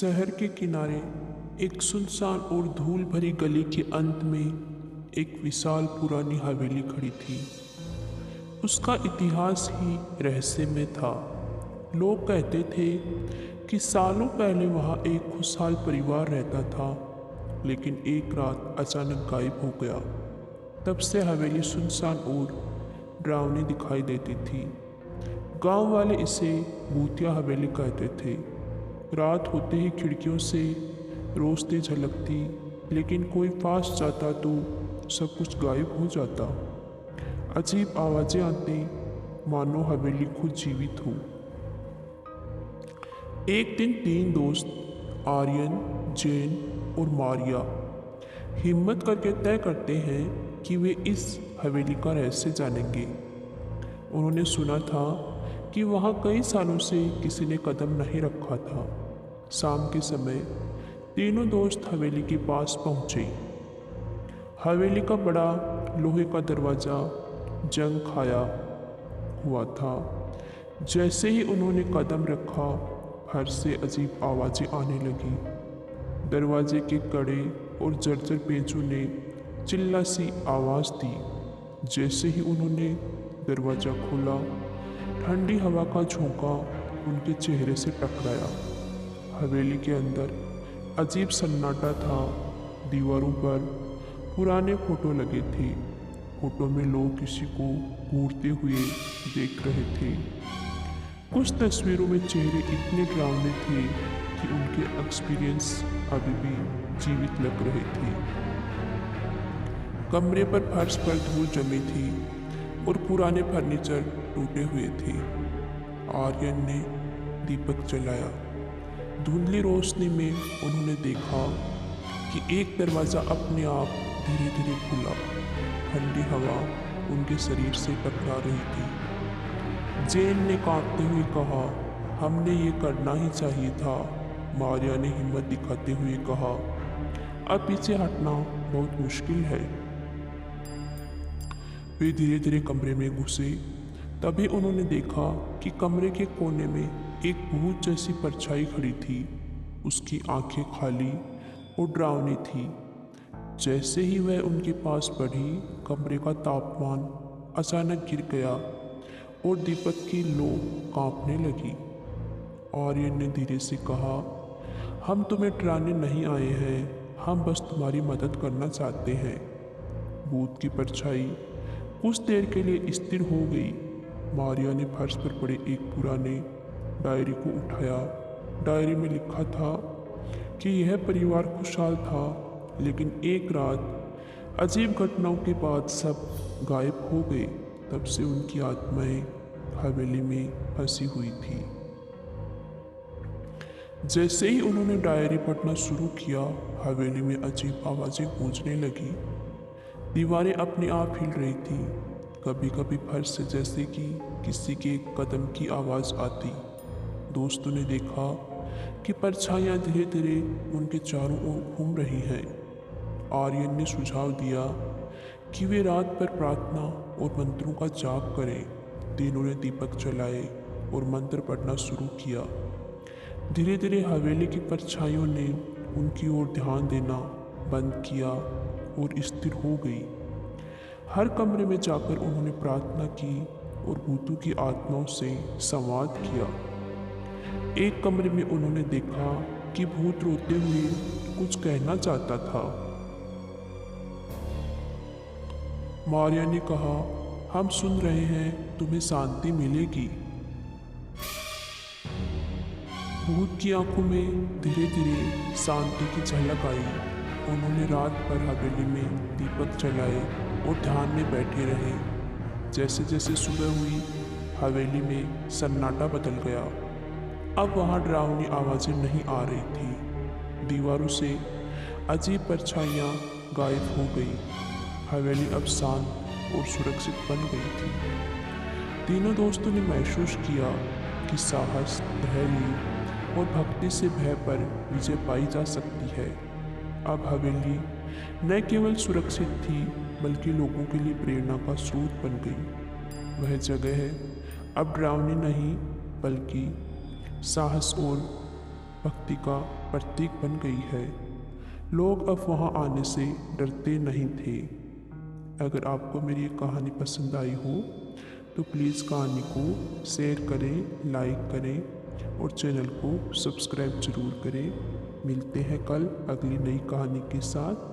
शहर के किनारे एक सुनसान और धूल भरी गली के अंत में एक विशाल पुरानी हवेली खड़ी थी। उसका इतिहास ही रहस्यमय था। लोग कहते थे कि सालों पहले वहाँ एक खुशहाल परिवार रहता था, लेकिन एक रात अचानक गायब हो गया। तब से हवेली सुनसान और डरावनी दिखाई देती थी। गांव वाले इसे भूतिया हवेली कहते थे। रात होते ही खिड़कियों से रोशनी झलकती, लेकिन कोई पास जाता तो सब कुछ गायब हो जाता। अजीब आवाजें आती, मानो हवेली खुद जीवित हो। एक दिन 3 दोस्त आर्यन, जैन और मारिया हिम्मत करके तय करते हैं कि वे इस हवेली का रहस्य जानेंगे। उन्होंने सुना था कि वहाँ कई सालों से किसी ने कदम नहीं रखा था। शाम के समय तीनों दोस्त हवेली के पास पहुँचे। हवेली का बड़ा लोहे का दरवाज़ा जंग खाया हुआ था। जैसे ही उन्होंने कदम रखा, फर्श से अजीब आवाज़ें आने लगी। दरवाजे के कड़े और जर्जर पेचों ने चिल्ला सी आवाज़ दी। जैसे ही उन्होंने दरवाज़ा खोला, ठंडी हवा का झोंका उनके चेहरे से टकराया। हवेली के अंदर अजीब सन्नाटा था। दीवारों पर पुराने फोटो लगे थे। फोटो में लोग किसी को घूरते हुए देख रहे थे। कुछ तस्वीरों में चेहरे इतने डरावने थे कि उनके एक्सपीरियंस अभी भी जीवित लग रहे थे। कमरे पर फर्श पर धूल जमी थी और पुराने फर्नीचर टूटे हुए थे। आर्यन ने दीपक जलाया। धुंधली रोशनी में उन्होंने देखा कि एक दरवाज़ा अपने आप धीरे धीरे खुला। ठंडी हवा उनके शरीर से टकरा रही थी। जैन ने कांपते हुए कहा, हमने ये करना ही चाहिए था। मारिया ने हिम्मत दिखाते हुए कहा, अब पीछे हटना बहुत मुश्किल है। वे धीरे धीरे कमरे में घुसे। तभी उन्होंने देखा कि कमरे के कोने में एक भूत जैसी परछाई खड़ी थी। उसकी आंखें खाली और डरावनी थी। जैसे ही वह उनके पास बढ़ी, कमरे का तापमान अचानक गिर गया और दीपक की लो कांपने लगी। आर्यन ने धीरे से कहा, हम तुम्हें डराने नहीं आए हैं, हम बस तुम्हारी मदद करना चाहते हैं। भूत की परछाई कुछ देर के लिए स्थिर हो गई। मारिया ने फर्श पर पड़े एक पुराने डायरी को उठाया। डायरी में लिखा था कि यह परिवार खुशहाल था, लेकिन एक रात अजीब घटनाओं के बाद सब गायब हो गए। तब से उनकी आत्माएं हवेली में फंसी हुई थी। जैसे ही उन्होंने डायरी पढ़ना शुरू किया, हवेली में अजीब आवाज़ें गूंजने लगी। दीवारें अपने आप हिल रही थी। कभी कभी फर्श से जैसे कि किसी के कदम की आवाज़ आती। दोस्तों ने देखा कि परछाइयाँ धीरे धीरे उनके चारों ओर घूम रही हैं। आर्यन ने सुझाव दिया कि वे रात पर प्रार्थना और मंत्रों का जाप करें। तीनों ने दीपक जलाए और मंत्र पढ़ना शुरू किया। धीरे धीरे हवेली की परछाइयों ने उनकी ओर ध्यान देना बंद किया और स्थिर हो गई। हर कमरे में जाकर उन्होंने प्रार्थना की और भूतों की आत्माओं से संवाद किया। एक कमरे में उन्होंने देखा कि भूत रोते हुए कुछ कहना चाहता था। मारिया ने कहा, हम सुन रहे हैं, तुम्हें शांति मिलेगी। भूत की आंखों में धीरे धीरे शांति की झलक आई। उन्होंने रात पर हवेली में दीपक जलाए और ध्यान में बैठे रहे। जैसे जैसे सुबह हुई, हवेली में सन्नाटा बदल गया। अब वहाँ डरावनी आवाज़ें नहीं आ रही थी। दीवारों से अजीब परछाइयाँ गायब हो गई। हवेली अब शांत और सुरक्षित बन गई थी। तीनों दोस्तों ने महसूस किया कि साहस, धैर्य और भक्ति से भय पर विजय पाई जा सकती है। अब हवेली न केवल सुरक्षित थी, बल्कि लोगों के लिए प्रेरणा का स्रोत बन गई। वह जगह है अब डरावनी नहीं, बल्कि साहस और भक्ति का प्रतीक बन गई है। लोग अब वहाँ आने से डरते नहीं थे। अगर आपको मेरी ये कहानी पसंद आई हो तो प्लीज़ कहानी को शेयर करें, लाइक करें और चैनल को सब्सक्राइब ज़रूर करें। मिलते हैं कल अगली नई कहानी के साथ।